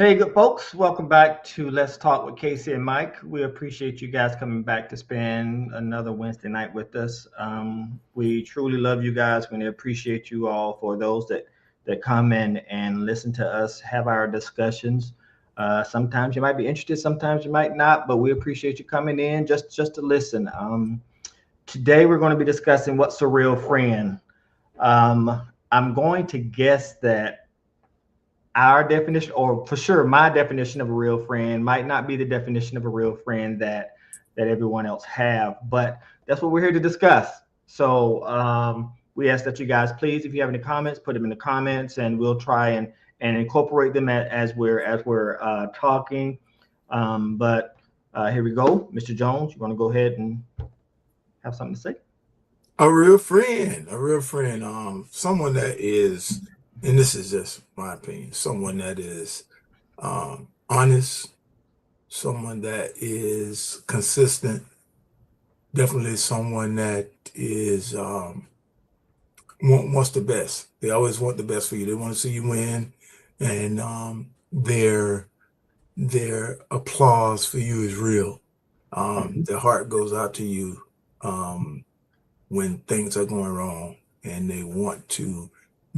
Hey, good folks. Welcome back to Let's Talk with Casey and Mike. We appreciate you guys coming back to spend another Wednesday night with us. We truly love you guys. We appreciate you all for those that come in and listen to us have our discussions. Sometimes you might be interested, sometimes you might not, but we appreciate you coming in just to listen. Today we're going to be discussing what's a real friend. I'm going to guess that our definition, or for sure my definition of a real friend, might not be the definition of a real friend that everyone else have, but that's what we're here to discuss. So we ask that you guys please, if you have any comments, put them in the comments, and we'll try and incorporate them as we're talking. But here we go. Mr. Jones, you want to go ahead and have something to say? A real friend, someone that is, and this is just my opinion, someone that is honest, someone that is consistent, definitely someone that is wants the best. They always want the best for you. They want to see you win, and their applause for you is real. Their heart goes out to you when things are going wrong, and they want to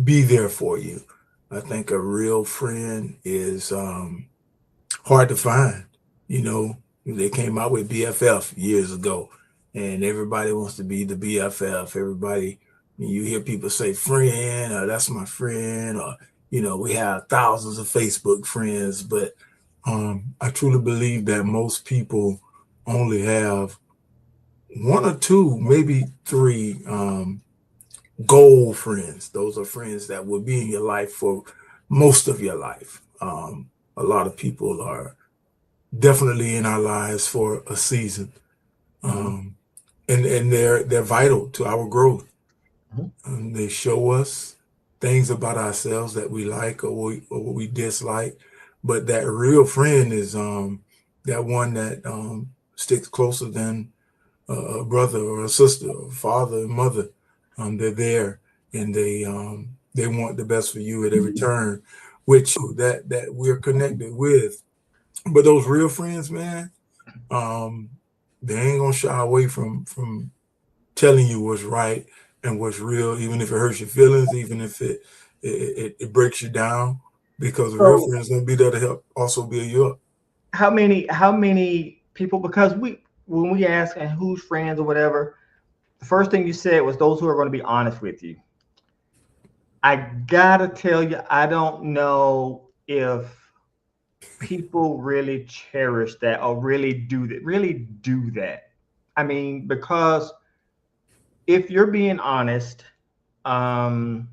be there for you. I think a real friend is hard to find. You know, they came out with BFF years ago, and everybody wants to be the BFF. Everybody, you hear people say friend, or that's my friend, or we have thousands of Facebook friends, but I truly believe that most people only have one or two, maybe three goal friends. Those are friends that will be in your life for most of your life. A lot of people are definitely in our lives for a season, and they're vital to our growth. They show us things about ourselves that we like or what we dislike. But that real friend is that one that sticks closer than a brother or a sister, or father and mother. They're there, and they want the best for you at every turn, which that we're connected with. But those real friends, man, they ain't gonna shy away from telling you what's right and what's real, even if it hurts your feelings, even if it breaks you down, because the real So friends gonna be there to help also build you up. how many people, because we when we ask and who's friends or whatever, the first thing you said was those who are going to be honest with you. I gotta tell you, I don't know if people really cherish that or really do that. I mean, because if you're being honest, um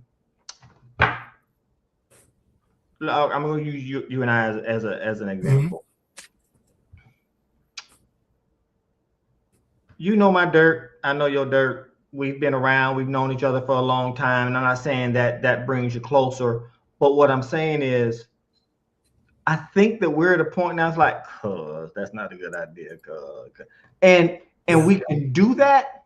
I'm going to use you and I as an Mhm. example. You know my dirt, I know your dirt. We've been around, we've known each other for a long time, and I'm not saying that that brings you closer, but what I'm saying is I think that we're at a point now. It's like, cuz that's not a good idea, cuz, and Yeah. we can do that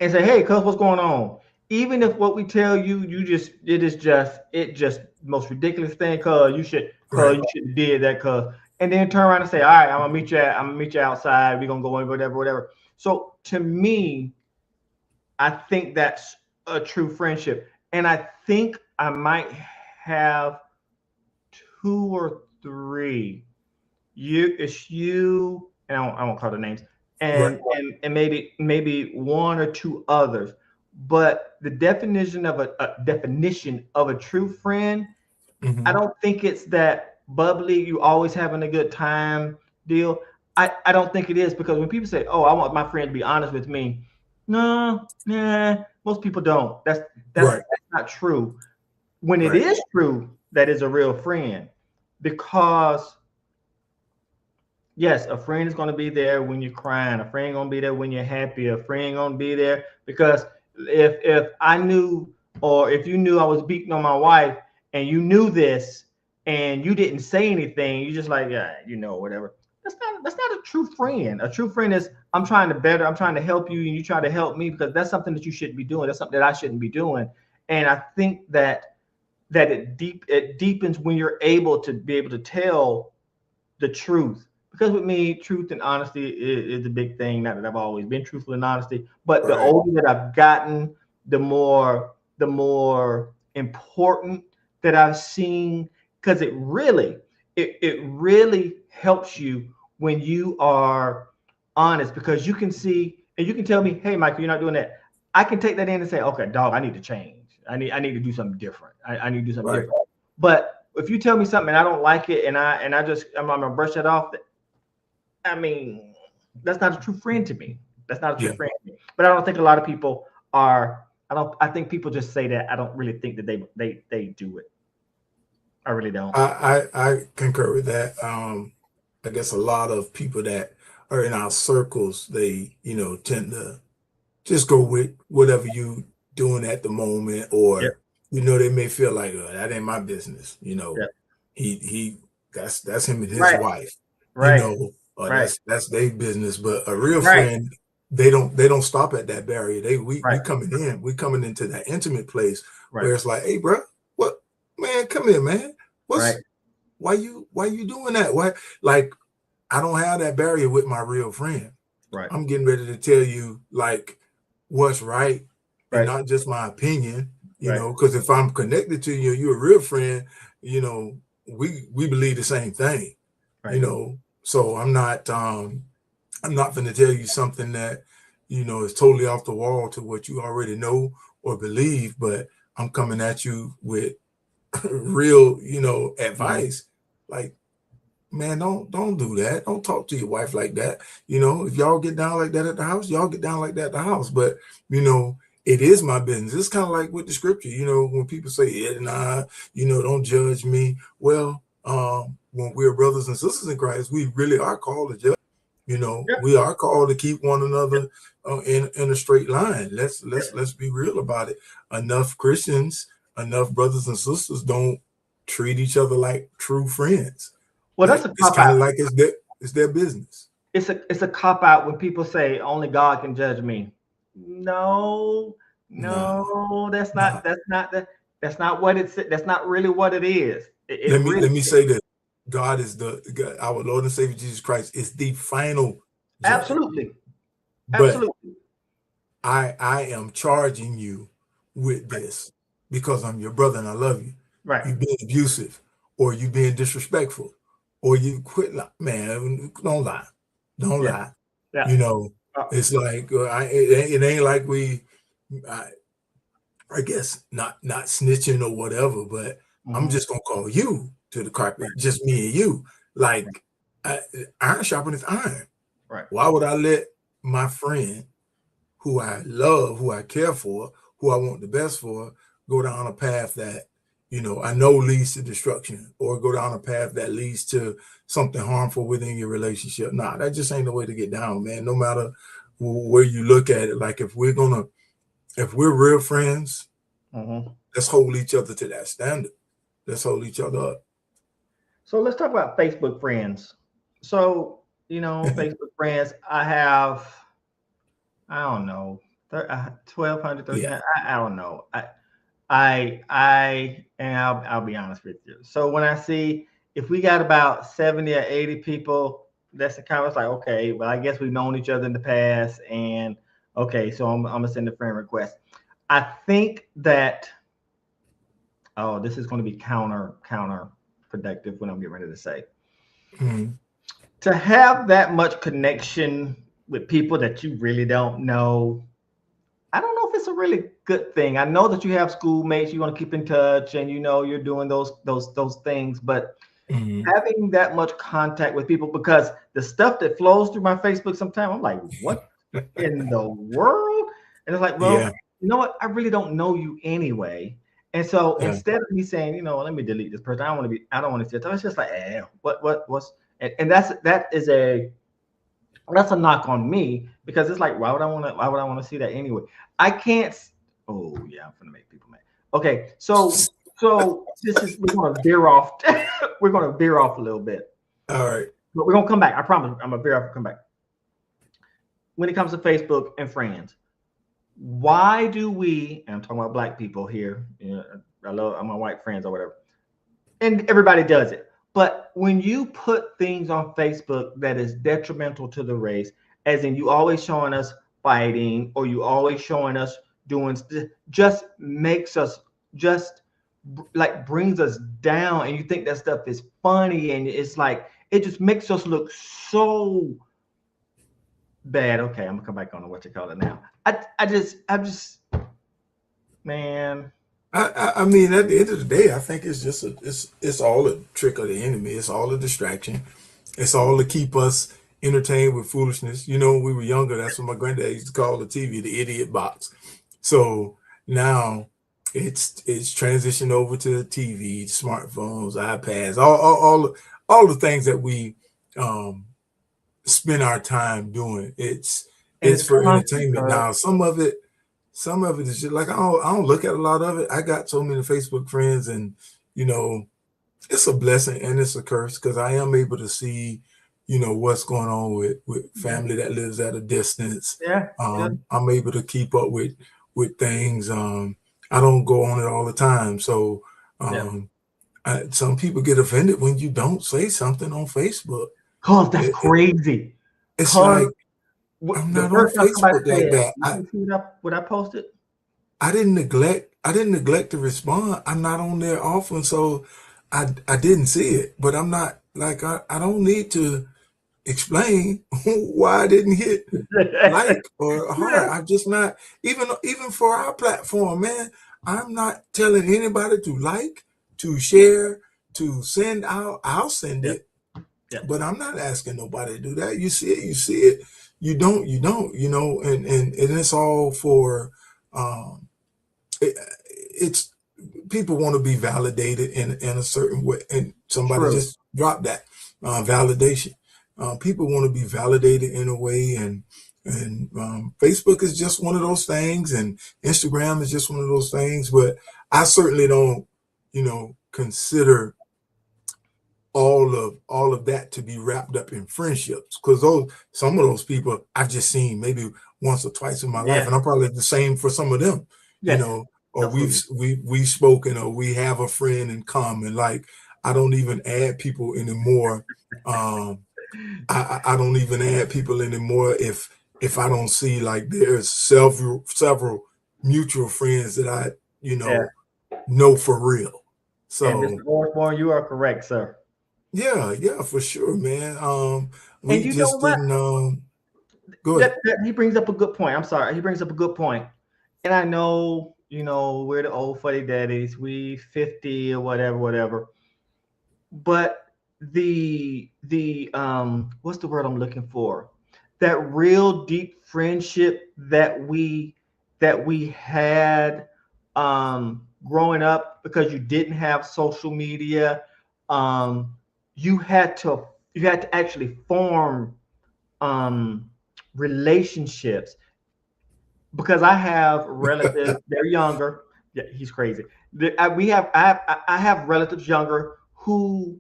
and say, hey, cuz, what's going on? Even if what we tell you, it just most ridiculous thing, cuz Right. you should have did that, cuz, and then turn around and say, all right, I'm gonna meet you outside. We're gonna go in, whatever, whatever. So to me, I think that's a true friendship, and I think I might have two or three. You, and I won't call the names, Right. and maybe one or two others. But the definition of a true friend, I Hmm. don't think it's that bubbly, you always having a good time deal. I don't think it is, because when people say, "Oh, I want my friend to be honest with me," no, nah, most people don't. Right. That's not true. When it Right. is true, that is a real friend, because yes, a friend is going to be there when you're crying. A friend going to be there when you're happy. A friend going to be there because if I knew, or if you knew I was beating on my wife and you knew this and you didn't say anything, you just like, yeah, whatever. That's not a true friend. A true friend is, I'm trying to better, I'm trying to help you, and you try to help me, because that's something that you shouldn't be doing. That's something that I shouldn't be doing. And I think that that it deepens when you're able to tell the truth. Because with me, truth and honesty is a big thing. Not that I've always been truthful and honesty, but the Right. older that I've gotten, the more important that I've seen. Because it really helps you when you are honest, because you can see and you can tell me, hey, Michael, you're not doing that. I can take that in and say, okay, dog, I need to change. I need to do something different. I need to do something Right. different. But if you tell me something and I don't like it, and I'm gonna brush it off, I mean, that's not a true friend to me. That's not a true Yeah. friend to me. But I don't think a lot of people are. I think people just say that. I don't really think that they do it. I really don't. I concur with that. I guess a lot of people that are in our circles, they, tend to just go with whatever you doing at the moment, Yep. or, they may feel like, oh, that ain't my business. Yep. He that's him and his Right. wife, Right. or Right. that's their business. But a real Right. friend, they don't stop at that barrier. We Right. we coming into that intimate place Right. where it's like, hey, bro, what, man, come here, man. Right. Why you doing that? Why, like, I don't have that barrier with my real friend. Right. I'm getting ready to tell you, like, what's right, and Right. not just my opinion, Right. because if I'm connected to you, you're a real friend, we believe the same thing, Right. So I'm not going to tell you something that, is totally off the wall to what you already know or believe, but I'm coming at you with real, advice. Like, man, don't do that. Don't talk to your wife like that. If y'all get down like that at the house, y'all get down like that at the house. But it is my business. It's kind of like with the scripture. When people say, "Yeah, nah," don't judge me. Well, when we're brothers and sisters in Christ, we really are called to judge. Yep. We are called to keep one another in a straight line. Let's Yep. be real about it. Enough Christians, enough brothers and sisters don't treat each other like true friends. Well, that's Like, a it's cop kind of out. like it's their business. It's a cop out when people say only God can judge me. No, No, no, no. that's not what it's. That's not really what it is. It really Let me say that God is our Lord and Savior Jesus Christ is the final judge. absolutely, But absolutely. I am charging you with this because I'm your brother and I love you. Right. You being abusive, or you being disrespectful, or you quit. Man, don't lie. Don't Yeah. lie. Yeah. It's like it ain't like I guess not snitching or whatever, but I'm Mhm. just gonna call you to the Right. carpet, just me and you. Like, iron sharpeneth iron. Right. Why would I let my friend, who I love, who I care for, who I want the best for, go down a path that I know leads to destruction, or go down a path that leads to something harmful within your relationship? Nah, that just ain't the way to get down, man. No matter where you look at it, like, if we're real friends, Mhm. let's hold each other to that standard. Let's hold each other up. So let's talk about Facebook friends. So Facebook friends, I have. I don't know, 1,200, Yeah. 1,300. I don't know. And I'll be honest with you. So when I see if we got about 70 or 80 people, that's the kind of, it's like, okay, well, I guess we've known each other in the past, and okay, so I'm gonna send a friend request. I think that, oh, this is going to be counterproductive when I'm getting ready to say. Mhm. To have that much connection with people that you really don't know, I don't know if it's a really good thing. I know that you have schoolmates, you want to keep in touch, and you're doing those things, but Mhm. having that much contact with people, because the stuff that flows through my Facebook sometimes, I'm like, what in the world? And it's like, well, Yeah. you know what? I really don't know you anyway. And so Yeah. instead of me saying, let me delete this person, I don't want to see it. It's just like, what's, and that's a knock on me, because it's like, why would I want to see that anyway? I can't. Oh yeah, I'm gonna make people mad. Okay, so we're gonna veer off. We're gonna veer off a little bit, All right. but we're gonna come back. I promise. I'm gonna veer off and come back. When it comes to Facebook and friends, why do we? And I'm talking about Black people here. I'm my white friends or whatever. And everybody does it. But when you put things on Facebook that is detrimental to the race, as in you always showing us fighting or you always showing us doing, just makes us just like brings us down, and you think that stuff is funny, and it's like it just makes us look so bad. Okay, I'm gonna come back on to what you call it now. I'm just man. I mean, at the end of the day, I think it's just it's all a trick of the enemy. It's all a distraction. It's all to keep us entertained with foolishness. You know, when we were younger, that's what my granddad used to call the TV, the idiot box. So now it's transitioned over to TV, smartphones, iPads, all the things that we spend our time doing. It's for entertainment. Now, some of it is just like I don't look at a lot of it. I got so many Facebook friends, and you know, it's a blessing and it's a curse because I am able to see, you know, what's going on with family that lives at a distance. I'm able to keep up with things. I don't go on it all the time, so some people get offended when you don't say something on Facebook. Cause that's crazy. It's like I'm not on Facebook like that. You see what I posted? I didn't neglect to respond. I'm not on there often, so I didn't see it. But I'm not like I don't need to explain why I didn't hit like or heart. I'm just not even for our platform, man. I'm not telling anybody to like, to share, to send out. I'll send it, but I'm not asking nobody to do that. You see it, you see it. You don't, you know, and it's all for, it's people want to be validated in a certain way, and somebody just dropped that validation. People want to be validated in a way, and Facebook is just one of those things, and Instagram is just one of those things. But I certainly don't, you know, consider all of that to be wrapped up in friendships, because some of those people I've just seen maybe once or twice in my life, and I'm probably the same for some of them. You know, or we've spoken, or we have a friend in common. Like I don't even add people anymore. I don't even add people anymore if I don't see like there's several mutual friends that I know for real. So, and Mr. Osborne, you are correct, sir. Yeah, for sure, man. We and just didn't. Go ahead. He brings up a good point. I'm sorry. He brings up a good point. And I know, you know, we're the old fuddy daddies. We 50 or whatever. But the what's the word I'm looking for? That real deep friendship that we had growing up, because you didn't have social media. You had to actually form relationships, because I have relatives, they're younger. Yeah, he's crazy. I have relatives younger who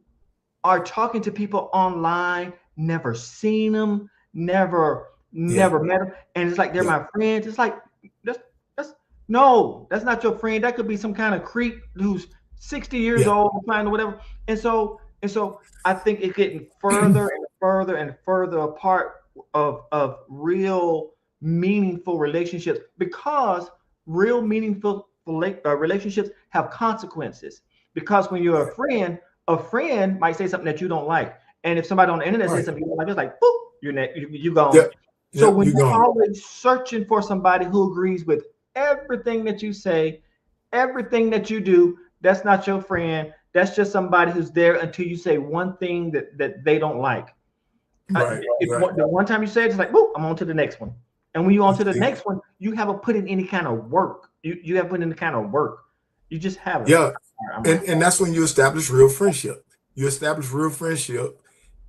are talking to people online, never seen them, never met them, and it's like they're my friends. It's like that's not your friend. That could be some kind of creep who's 60 years old or whatever. And so I think it's getting further and further and further apart of real meaningful relationships, because real meaningful relationships have consequences. Because when you're a friend might say something that you don't like, and if somebody on the internet says something you don't like, it's like boop, you're gone. So when you're always searching for somebody who agrees with everything that you say, everything that you do, that's not your friend. That's just somebody who's there until you say one thing that they don't like. The one time you say it, it's like, whoop, I'm on to the next one. And when you're on to the next one, you haven't put in any kind of work. You haven't put in any kind of work. You just haven't. Yeah. And that's when you establish real friendship. You establish real friendship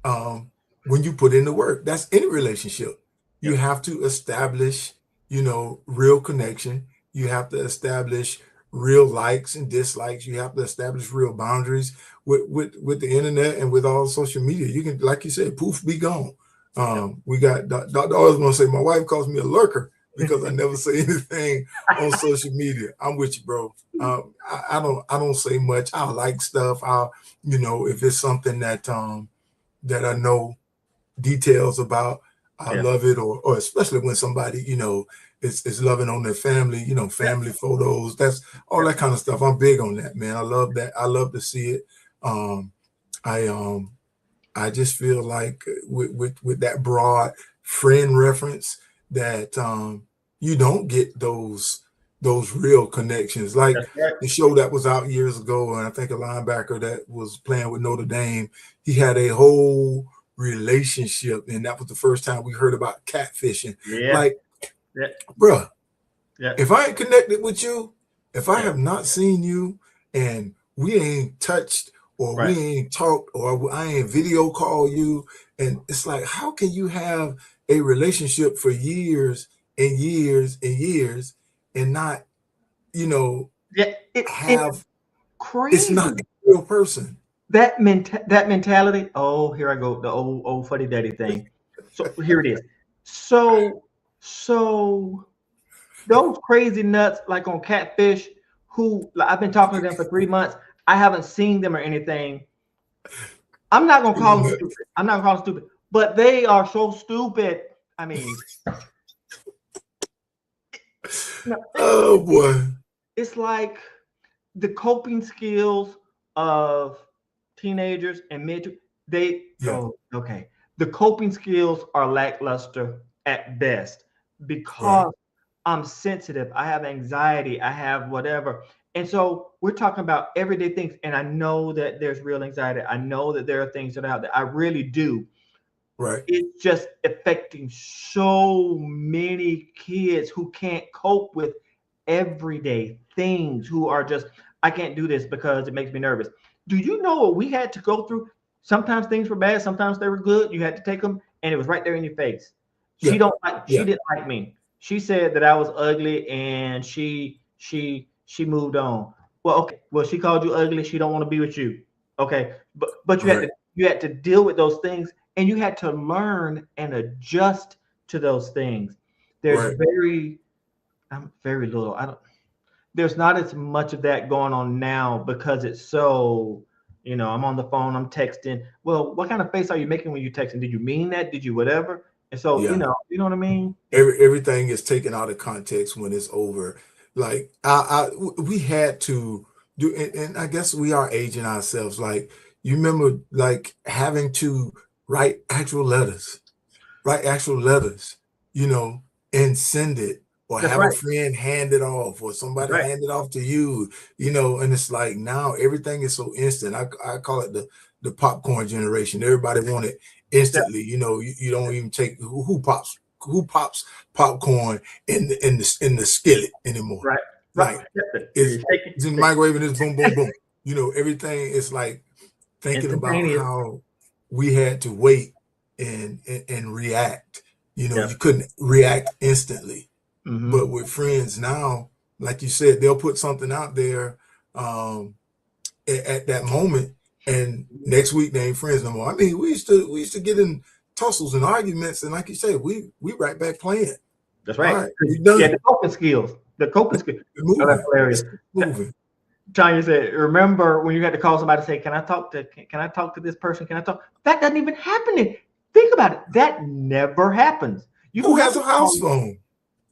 when you put in the work. That's any relationship. You have to establish, you know, real connection. You have to establish real likes and dislikes. You have to establish real boundaries with the internet and with all social media. You can, like you said, poof, be gone. We got Dr. Osborne say, my wife calls me a lurker. because I never say anything on social media. I'm with you, bro. I don't say much. I like stuff. If it's something that that I know details about, I love it, or especially when somebody, is loving on their family, family photos, that's all that kind of stuff. I'm big on that, man. I love that. I love to see it. I just feel like with that broad friend reference that you don't get those real connections. Like the show that was out years ago, and I think a linebacker that was playing with Notre Dame, he had a whole relationship, and that was the first time we heard about catfishing. Like, bruh, if I ain't connected with you, if I have not seen you and we ain't touched, or we ain't talked, or I ain't video call you, and it's like, how can you have a relationship for years and years and years and not, have crazy. It's not a real person. That mentality. Oh, here I go, the old fuddy duddy thing. So here it is. So those crazy nuts like on Catfish, who I've been talking to them for 3 months. I haven't seen them or anything. I'm not gonna call them stupid. I'm not gonna call them stupid, but they are so stupid. I mean, oh boy, it's like the coping skills of teenagers and mid. Okay. The coping skills are lackluster at best because I'm sensitive. I have anxiety. I have whatever. And so we're talking about everyday things. And I know that there's real anxiety. I know that there are things that are out there. I really do. Right. It's just affecting so many kids who can't cope with everyday things, who are just, I can't do this because it makes me nervous. Do you know what we had to go through? Sometimes things were bad. Sometimes they were good. You had to take them and it was right there in your face. She didn't like me. She said that I was ugly and she moved on. Well, okay. Well, she called you ugly. She don't want to be with you. Okay. But you had to deal with those things, and you had to learn and adjust to those things. There's very little. There's not as much of that going on now because it's so, I'm on the phone, I'm texting. Well, what kind of face are you making when you're texting? Did you mean that? Did you whatever? And so, you know what I mean? Everything is taken out of context when it's over. Like we had to do, and I guess we are aging ourselves. Like, you remember like having to write actual letters, and send it, or have a friend hand it off, or somebody hand it off to you, and it's like now everything is so instant. I call it the popcorn generation. Everybody want it instantly. You don't even take who pops popcorn in the skillet anymore. Like it's in the microwave and it's boom, boom, boom. Everything is like thinking about how we had to wait and react. You couldn't react instantly. But with friends now, like you said, they'll put something out there at that moment, and next week they ain't friends no more. I mean, we used to get in tussles and arguments, and like you said, we right back playing. That's right. All right, the coping skills. Oh, that's hilarious. Moving. Tanya said, "Remember when you had to call somebody to say, can I talk to this person? Can I talk?" That doesn't even happen. Think about it. That never happens. Who has a house phone?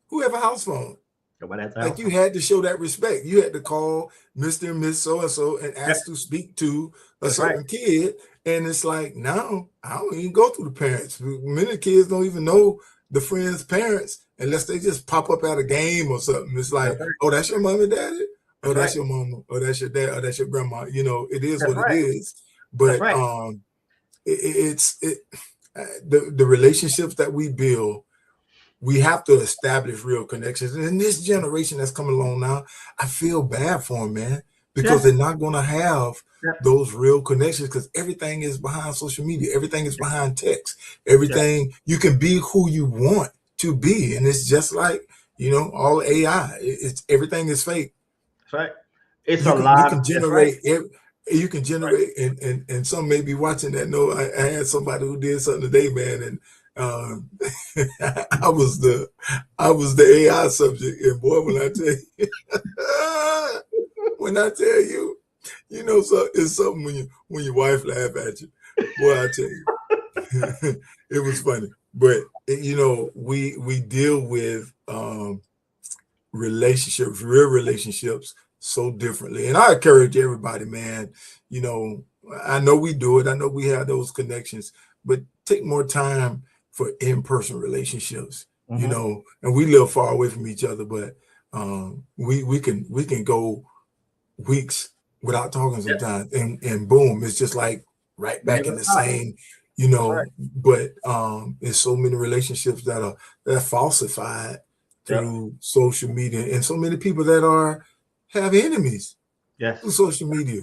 Who have a house phone? Like, you had to show that respect. You had to call Mr. and Miss so-and-so and ask to speak to a certain kid. And it's like, now I don't even go through the parents. Many kids don't even know the friend's parents unless they just pop up at a game or something. It's like, oh, that's your mom and daddy? Oh, that's your mama. Oh, that's your dad. Oh, that's your grandma. It is what it is. But the relationships that we build, we have to establish real connections. And in this generation that's coming along now, I feel bad for them, man, because they're not going to have those real connections, because everything is behind social media. Everything is behind text. Everything, you can be who you want to be. And it's just like, all AI. Everything is fake. That's right. It's a lot. You can generate you can generate, and some may be watching that. No, I had somebody who did something today, man, and Um, I was the AI subject, and boy, when I tell you, when I tell you, you know, so it's something when your wife laugh at you. Boy, I tell you, it was funny. But you know, we deal with relationships, real relationships, so differently. And I encourage everybody, man. You know, I know we do it. I know we have those connections, but take more time for in-person relationships. You Mm-hmm. know, and we live far away from each other, but we can go weeks without talking Yep. sometimes, and boom, it's just like right back Never in the stop. same, you That's right. know. But there's so many relationships that are falsified Yep. through social media, and so many people that have enemies Yes. through social media.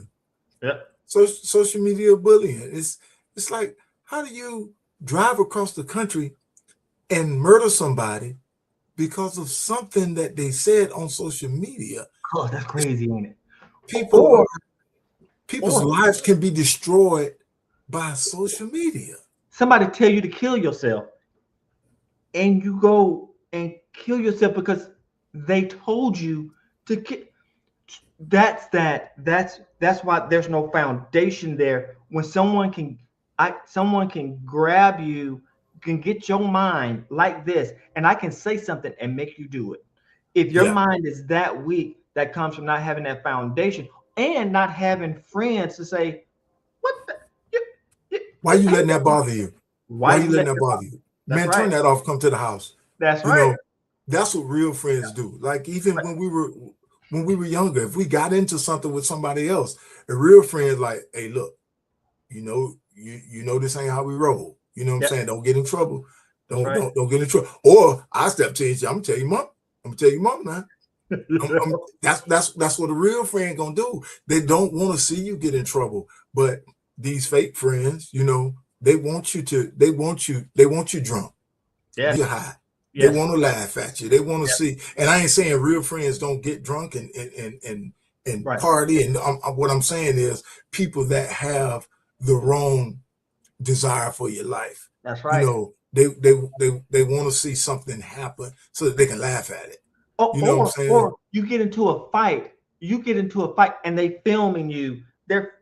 Yep. So social media bullying. It's like, how do you drive across the country and murder somebody because of something that they said on social media? Oh, that's crazy, ain't it? People Or people's or lives can be destroyed by social media. somebody tell you to kill yourself, and you go and kill yourself because they told you to kill. That's why there's no foundation there. When someone can grab you, can get your mind like this, and I can say something and make you do it. If your Yeah. mind is that weak, that comes from not having that foundation and not having friends to say, "What the, you, Why you letting that hey, bother you? why Why you you letting let that that bother bother?" you? That's Man, turn right. that off. Come to the house. That's You right. know, that's what real friends do. Like even when we were younger, if we got into something with somebody else, a real friend like, hey, look, you know this ain't how we roll. You know what I'm Yep. saying? Don't get in trouble. That's right. Don't get in trouble. Or I step to you, I'm gonna tell you, mom. I'm gonna tell you, mom, now. That's what a real friend gonna do. They don't want to see you get in trouble, but these fake friends, you know, they want you drunk, Yes. you high. They Yes. want to laugh at you. They want to Yep. see. And I ain't saying real friends don't get drunk and Right. party. And what I'm saying is people that have the wrong desire for your life. That's You right. know, they want to see something happen so that they can laugh at it. Or, You know what I'm or saying? or you get into a fight. You get into a fight, and they filming you. They're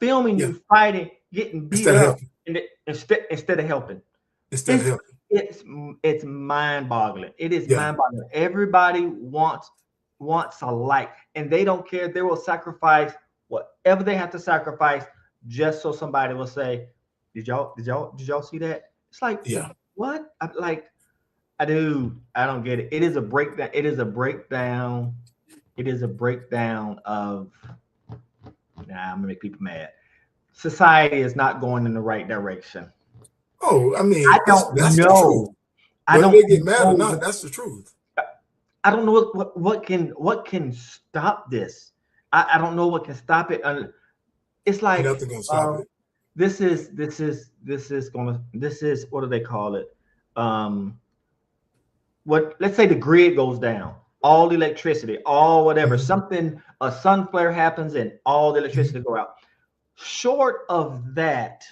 filming Yeah. you fighting, getting beat Instead of up, helping. and instead of helping. Instead of It's helping. it's mind boggling. It is Yeah. mind boggling. Everybody wants a like, and they don't care. They will sacrifice whatever they have to sacrifice just so somebody will say, "Did y'all see that?" It's like, Yeah. what? I do. I don't get it. It is a breakdown. It is a breakdown. It is a breakdown of. Nah, I'm gonna make people mad. Society is not going in the right direction. Oh, I I mean, don't that's the truth. know. I Whether don't they get mad or not, know. that's the truth. I don't know what can stop this. I don't know what can stop it. It's Ain't like nothing gonna stop it. this is what do they call it? Um, what let's say the grid goes down, all the electricity, all whatever, Mhm. something a sun flare happens and all the electricity Mhm. go out. Short of that,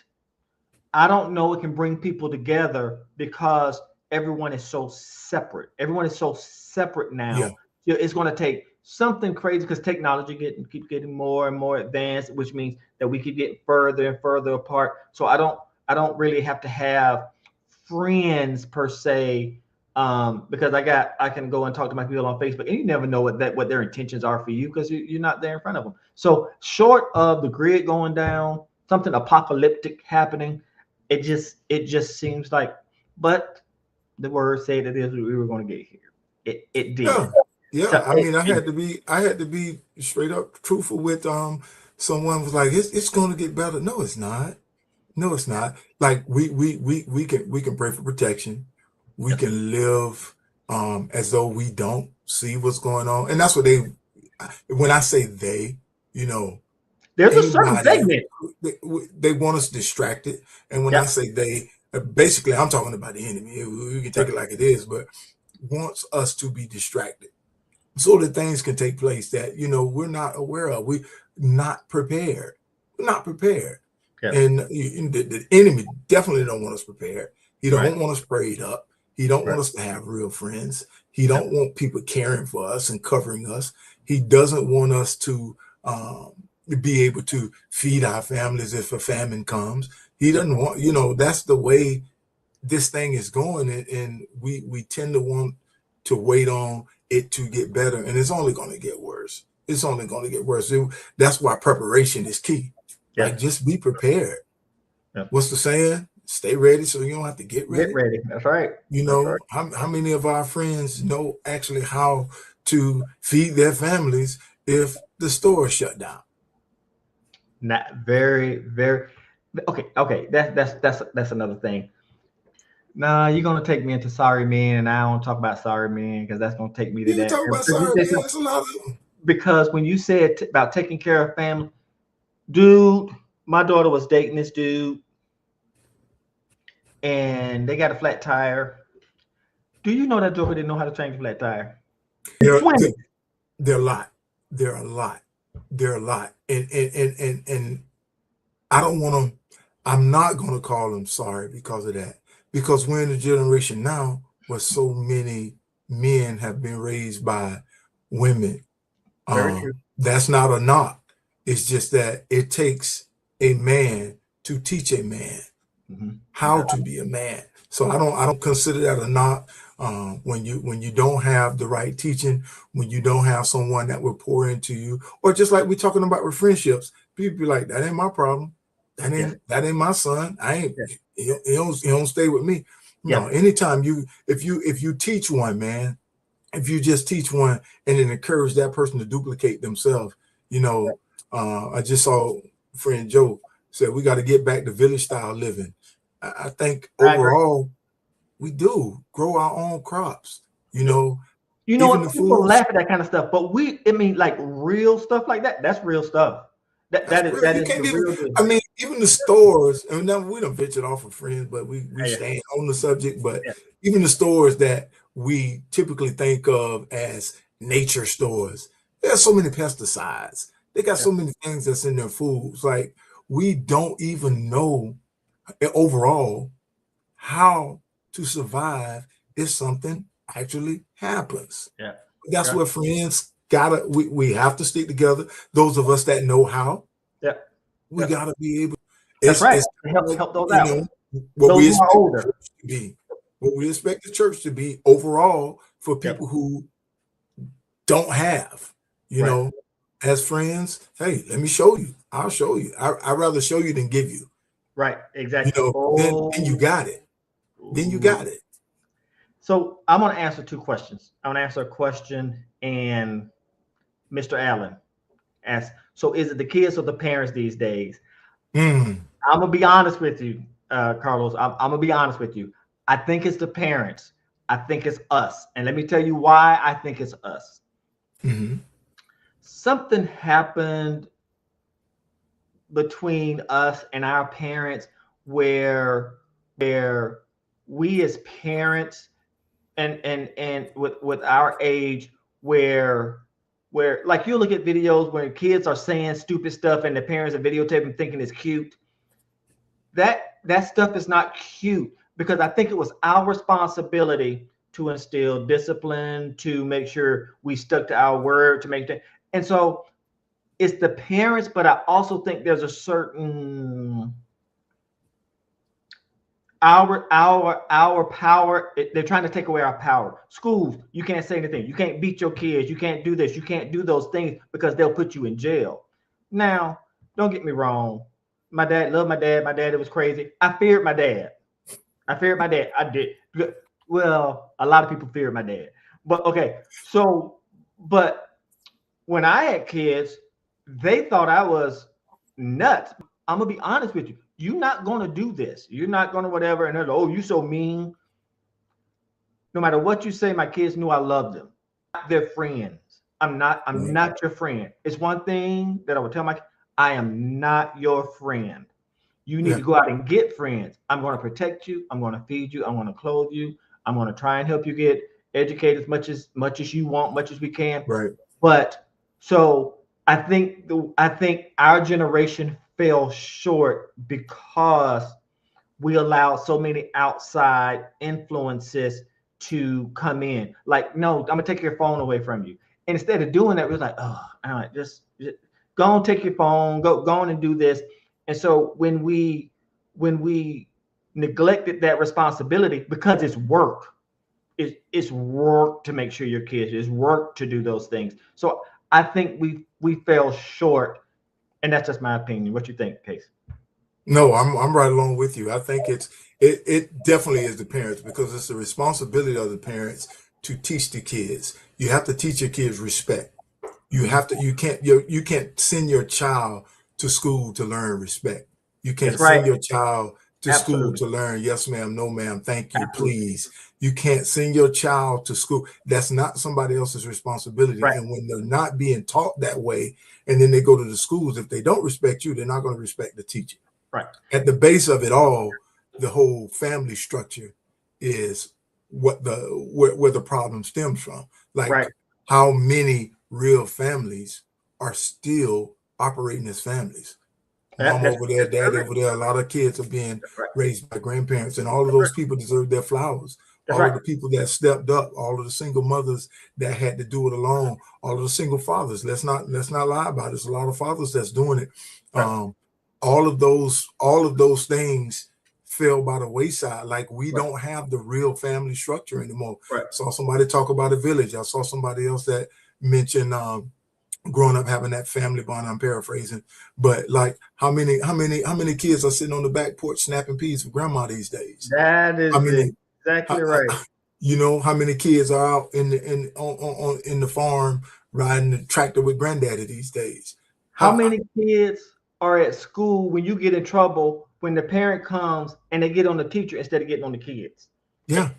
I don't know it can bring people together because everyone is so separate. Everyone is so separate Yeah. now. It's going to take something crazy because technology keep getting more and more advanced, which means that we keep getting further and further apart. So I don't really have to have friends per se, because I can go and talk to my people on Facebook, and you never know what their intentions are for you because you're not there in front of them. So short of the grid going down, something apocalyptic happening, it just seems like, but the word said that is we were going to get here. It did. Yeah. Yeah. So I mean, I had to be straight up truthful with someone was like, it's gonna get better. No, it's not. No, it's not. Like we can pray for protection. We yes, can live as though we don't see what's going on. And that's what they when I say they, you know, there's a certain anybody segment. they want us distracted. And when I Yep. say they, basically I'm talking about the enemy. We can take it Yep. like it is, but wants us to be distracted so that things can take place that we're not aware of. We not prepared. We're not prepared. Yes. And the enemy definitely don't want us prepared. He don't want us prayed up. He don't Right. want us to have real friends. He don't want people caring for us and covering us. He doesn't want us to be able to feed our families if a famine comes. He doesn't want, you know, that's the way this thing is going, and we tend to want to wait on it to get better, and it's only going to get worse. It's only going to get worse. That's why preparation is key. Yeah. Like, just be prepared. Yeah. What's the saying? Stay ready so you don't have to get ready. Get ready. That's right. You know, how many of our friends know actually how to feed their families if the store shut down? Not very, very okay. That's another thing. Nah, you're gonna take me into sorry men, and I don't talk about sorry men because that's gonna take me to You that. talk about sorry men, that's a lot of them. Because when you said about taking care of family, dude, my daughter was dating this dude, and they got a flat tire. Do you know that joker didn't know how to change a flat tire? They're a lot. They're a lot. They're a lot. And I don't want to, I'm not going to call them sorry because of that. Because we're in a generation now where so many men have been raised by women. Very true. That's not a knock. It's just that it takes a man to teach a man how to be a man. So I don't consider that a knock. When you don't have the right teaching, when you don't have someone that will pour into you, or just like we're talking about with friendships, people be like, that ain't my problem. That ain't my son. I ain't he don't stay with me. No, anytime if you teach one, man, if you just teach one and then encourage that person to duplicate themselves, you know, I just saw friend Joe said we got to get back to village style living. I think overall we do grow our own crops, you know. You know what? People laugh at that kind of stuff, but I mean, like real stuff like that. That's real stuff. That is real deal. I mean, even the stores, and now we don't venture off of friends, but we stay on the subject. But even the stores that we typically think of as nature stores, there's so many pesticides. They got so many things that's in their foods. Like, we don't even know overall how to survive if something actually happens. That's where friends we have to stick together. Those of us that know how, we gotta be able. That's right. Help those out. Know, what we expect the church to be, what we expect the church to be overall for people who don't have, you know, as friends. Hey, let me show you. I'll show you. I'd rather show you than give you. Right. Exactly. You know, then you got it. Then you got it. So I'm going to answer two questions. I'm going to answer a question, and Mr. Allen asked, so is it the kids or the parents these days? I'm going to be honest with you, Carlos. I'm going to be honest with you. I think it's the parents. I think it's us. And let me tell you why I think it's us. Something happened between us and our parents where we as parents and with our age where like you look at videos where kids are saying stupid stuff and the parents are videotaping thinking it's cute. That stuff is not cute, because I think it was our responsibility to instill discipline, to make sure we stuck to our word, to make that. And so it's the parents, but I also think there's a certain our power. They're trying to take away our power. Schools, you can't say anything. You can't beat your kids. You can't do this. You can't do those things because they'll put you in jail. Now, don't get me wrong. My dad loved my dad. My dad was crazy. I feared my dad. I did. Well, a lot of people feared my dad. But okay. So, but when I had kids, they thought I was nuts. I'm going to be honest with you. You're not going to do this. You're not going to whatever. And they're like, oh, you so mean. No matter what you say, my kids knew I loved them. They're friends. I'm not your friend. It's one thing that I would tell my kids, I am not your friend. You need to go out and get friends. I'm going to protect you. I'm going to feed you. I'm going to clothe you. I'm going to try and help you get educated as much as you want, much as we can. Right. But so I think our generation fell short because we allow so many outside influences to come in. Like, no, I'm gonna take your phone away from you. And instead of doing that, we was like, oh, all right, just go and take your phone, go on and do this. And so when we neglected that responsibility, because it's work, it's work to make sure your kids, it's work to do those things. So I think we fell short, and that's just my opinion. What you think, Case? No, I'm right along with you. I think it definitely is the parents, because it's the responsibility of the parents to teach the kids. You have to teach your kids respect. You can't send your child to school to learn respect. You can't That's right. send your child to Absolutely. school to learn yes ma'am, no ma'am, thank you, please. You can't send your child to school. That's not somebody else's responsibility. Right. And when they're not being taught that way, and then they go to the schools, if they don't respect you, they're not going to respect the teacher. Right. At the base of it all, the whole family structure is where the problem stems from. Like, right. How many real families are still operating as families? Mom over there, dad over there. A lot of kids are being raised by grandparents, and all of those people deserve their flowers. All of the people that stepped up, all of the single mothers that had to do it alone, all of the single fathers. Let's not lie about it. There's a lot of fathers that's doing it. All of those things fell by the wayside. Like, we don't have the real family structure anymore. Right. I saw somebody talk about a village. I saw somebody else that mentioned growing up having that family bond. I'm paraphrasing, but like, how many kids are sitting on the back porch snapping peas for grandma these days? That is exactly right. You know, how many kids are out in the farm riding the tractor with granddaddy these days? How many kids are at school when you get in trouble, when the parent comes and they get on the teacher instead of getting on the kids? Yeah.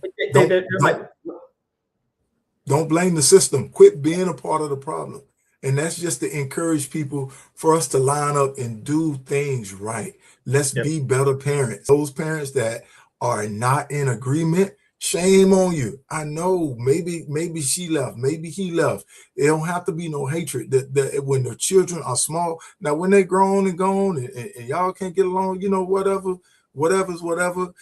Don't blame the system. Quit being a part of the problem. And that's just to encourage people for us to line up and do things right. Let's be better parents. Those parents that are not in agreement, shame on you. I know maybe she left, maybe he left. It don't have to be no hatred. That when the children are small, now when they're grown and gone and y'all can't get along, you know, whatever's whatever.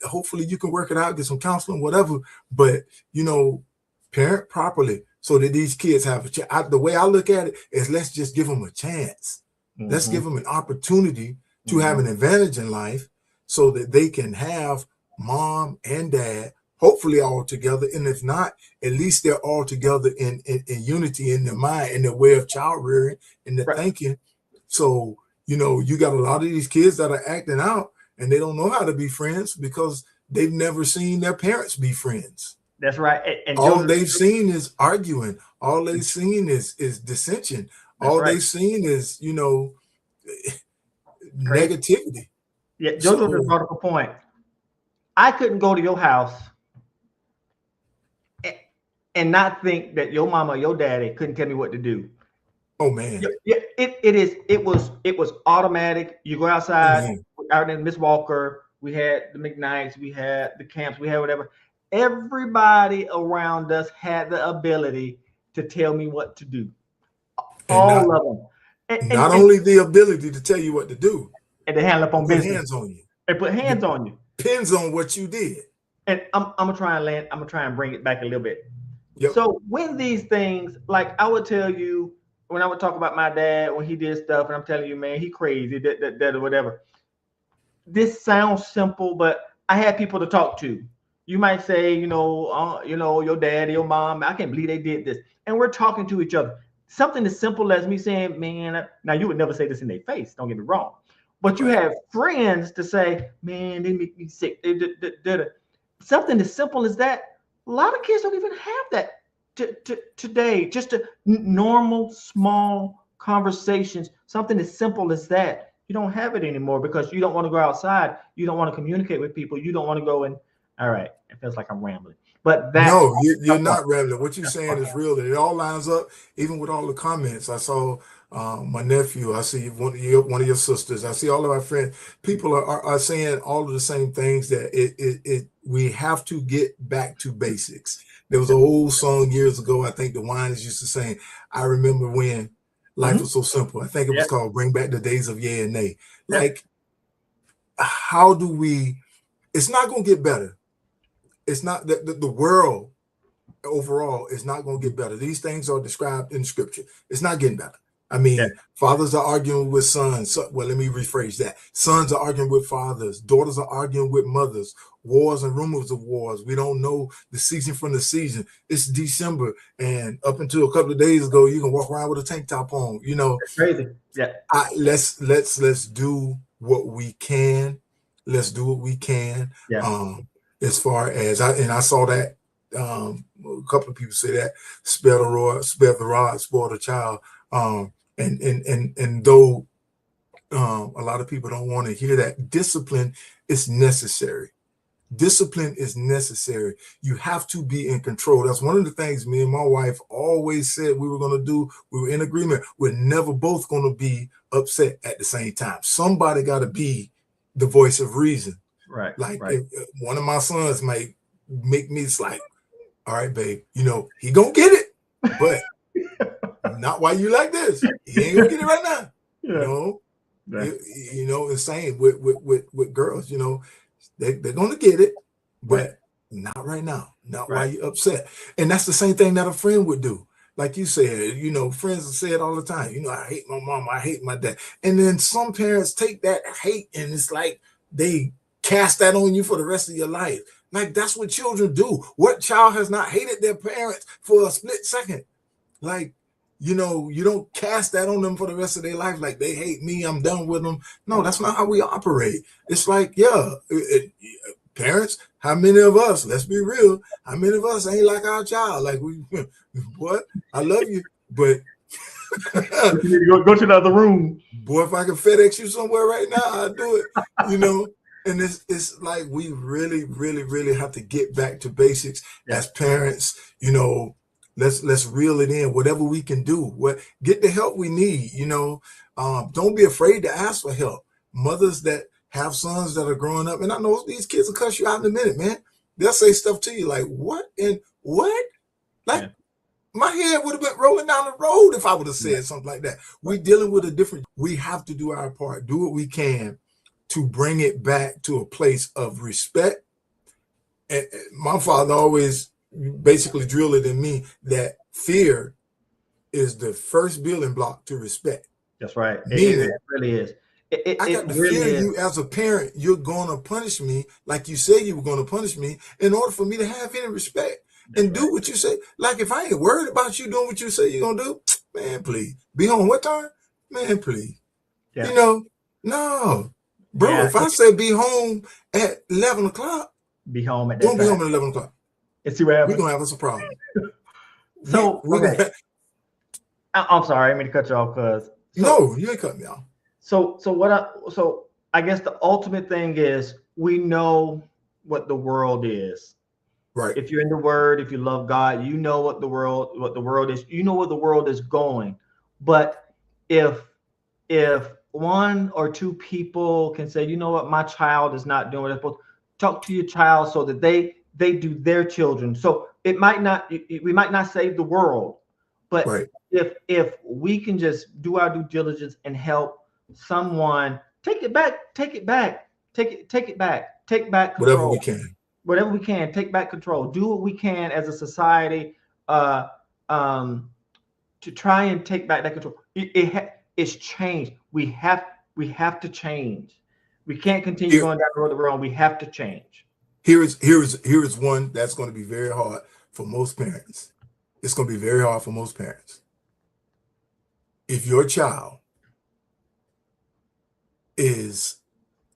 Hopefully you can work it out, get some counseling, whatever. But, you know, parent properly so that these kids have a chance. The way I look at it is, let's just give them a chance. Let's give them an opportunity to have an advantage in life, so that they can have mom and dad, hopefully all together. And if not, at least they're all together in unity in their mind, in their way of child rearing, and their thinking. So, you know, you got a lot of these kids that are acting out and they don't know how to be friends because they've never seen their parents be friends. That's right. And all they've seen is arguing. All they've seen is dissension. All they've seen is, you know, negativity. Yeah, Jojo just brought up a point. I couldn't go to your house and not think that your mama or your daddy couldn't tell me what to do. Oh man. Yeah, it was automatic. You go outside, out in Miss Walker, we had the McKnights, we had the camps, we had whatever. Everybody around us had the ability to tell me what to do. All of them. Not only the ability to tell you what to do, and they hand up on business. Hands on you. They put hands on you. Depends on what you did. And I'm gonna try and bring it back a little bit. Yep. So when these things, like I would tell you, when I would talk about my dad when he did stuff, and I'm telling you, man, he crazy, that or whatever. This sounds simple, but I had people to talk to. You might say, you know, your dad, your mom, I can't believe they did this. And we're talking to each other. Something as simple as me saying, man, now you would never say this in their face, don't get me wrong. But you have friends to say, man, they make me sick. Something as simple as that. A lot of kids don't even have that today. Just a normal, small conversations. Something as simple as that. You don't have it anymore because you don't want to go outside. You don't want to communicate with people. You don't want to go and, all right, it feels like I'm rambling. But that no, you're not rambling. What you're saying is real. It all lines up, even with all the comments. I saw my nephew. I see one of your sisters. I see all of our friends. People are saying all of the same things. That we have to get back to basics. There was an old song years ago. I think the Winans used to sing. I remember when life was so simple. I think it was called "Bring Back the Days of Yeah and Nay." Like, how do we? It's not going to get better. It's not that the world overall is not going to get better. These things are described in Scripture. It's not getting better. I mean, fathers are arguing with sons. Well, let me rephrase that. Sons are arguing with fathers. Daughters are arguing with mothers. Wars and rumors of wars. We don't know the season from the season. It's December, and up until a couple of days ago, you can walk around with a tank top on. You know, it's crazy. Yeah. Let's do what we can. Let's do what we can. Yeah. As far as I saw that a couple of people say that spare the rod, spoil the child. And though a lot of people don't want to hear that, discipline is necessary. Discipline is necessary. You have to be in control. That's one of the things me and my wife always said we were going to do. We were in agreement. We're never both going to be upset at the same time. Somebody got to be the voice of reason. Right. Like right. If one of my sons might make me, it's like, all right, babe, you know, he gonna get it, but not while you like this. He ain't gonna get it right now. Yeah. You know, you know, the same with girls, you know, they're gonna get it, but not right now, not while you're upset. And that's the same thing that a friend would do. Like you said, you know, friends say it all the time. You know, I hate my mom, I hate my dad. And then some parents take that hate and it's like they cast that on you for the rest of your life. Like that's what children do. What child has not hated their parents for a split second? Like, you know, you don't cast that on them for the rest of their life. Like they hate me, I'm done with them. No, that's not how we operate. It's like, parents, how many of us, let's be real, how many of us ain't like our child? Like what? I love you, but you need to go to the other room. Boy, if I can FedEx you somewhere right now, I'll do it. You know. And it's like we really, really, really have to get back to basics as parents. You know, let's reel it in. Whatever we can do, get the help we need. You know, don't be afraid to ask for help. Mothers that have sons that are growing up, and I know these kids will cuss you out in a minute, man. They'll say stuff to you like, "What and what?" Like my head would have been rolling down the road if I would have said something like that. We're dealing with a different. We have to do our part. Do what we can to bring it back to a place of respect. And my father always basically drilled it in me that fear is the first building block to respect. That's right. It really is. I got to really fear you as a parent. You're going to punish me like you said you were going to punish me in order for me to have any respect and do what you say. Like if I ain't worried about you doing what you say you're going to do, man, please. Be home what time? Man, please. Yeah. You know, no. Bro, if I say be home at 11 o'clock, be home at that don't be home at 11 o'clock. And see what happens. We're going to have us a problem. So, I'm sorry, I mean to cut you off because. No, you ain't cutting me off. So I guess the ultimate thing is we know what the world is. Right. If you're in the Word, if you love God, you know what the world is. You know where the world is going. But if one or two people can say, you know what, my child is not doing what they're supposed to, talk to your child so that they do their children. So we might not save the world, but if we can just do our due diligence and help someone take back control. Whatever we can, take back control. Do what we can as a society to try and take back that control. It's changed. We have to change. We can't continue going down the road that we're on. We have to change. Here is one that's going to be very hard for most parents. It's going to be very hard for most parents. If your child is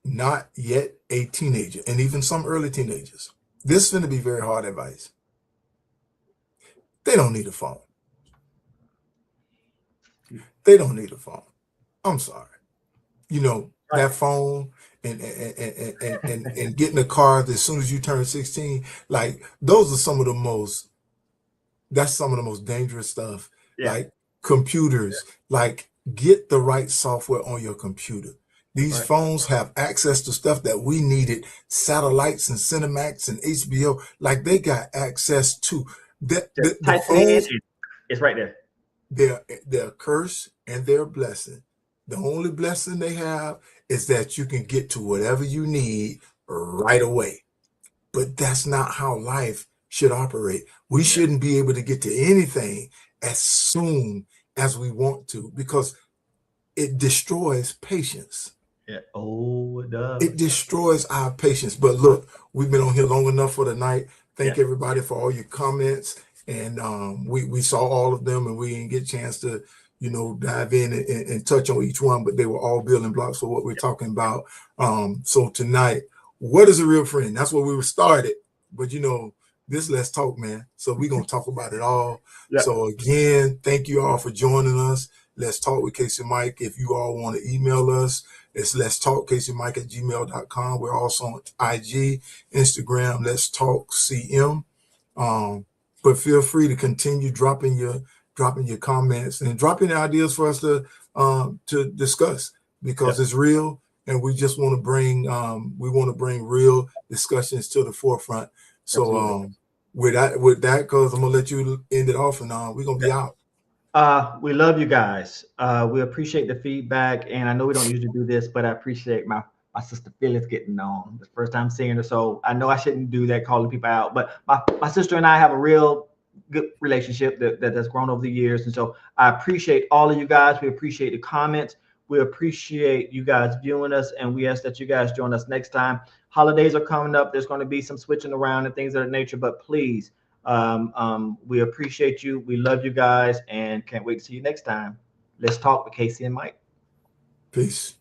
not yet a teenager, and even some early teenagers, this is going to be very hard advice. They don't need a phone. They don't need a phone. I'm sorry. You know, that phone and getting a car as soon as you turn 16, like those are some of the most dangerous stuff. Like computers, like get the right software on your computer. These phones have access to stuff that we needed, satellites and Cinemax and HBO, like they got access to. The phones, it's right there. They're a curse and they're a blessing. The only blessing they have is that you can get to whatever you need right away. But that's not how life should operate. We shouldn't be able to get to anything as soon as we want to, because it destroys patience. Yeah. Oh, it does. It destroys our patience. But look, we've been on here long enough for the night. Thank Yeah. everybody for all your comments. And we saw all of them, and we didn't get a chance to, dive in and touch on each one, but they were all building blocks for what we're talking about. So tonight, what is a real friend? That's what we were started. But this Let's Talk, man. So we're going to talk about it all. Yeah. So again, thank you all for joining us. Let's Talk with Casey and Mike. If you all want to email us, it's Let's Talk CaseyMike@gmail.com. We're also on IG, Instagram, Let's Talk CM. But feel free to continue dropping your comments and dropping ideas for us to discuss, because it's real, and we just want to bring real discussions to the forefront. So with that, cause I'm gonna let you end it off, and we're gonna be out. We love you guys. We appreciate the feedback, and I know we don't usually do this, but I appreciate my sister Phyllis getting on. The first time seeing her, so I know I shouldn't do that, calling people out, but my sister and I have a real good relationship that has grown over the years, and so I appreciate all of you guys. We appreciate the comments. We appreciate you guys viewing us, and we ask that you guys join us next time. Holidays are coming up. There's going to be some switching around and things of that nature, but please, we appreciate you. We love you guys, and can't wait to see you next time. Let's Talk with Casey and Mike. Peace.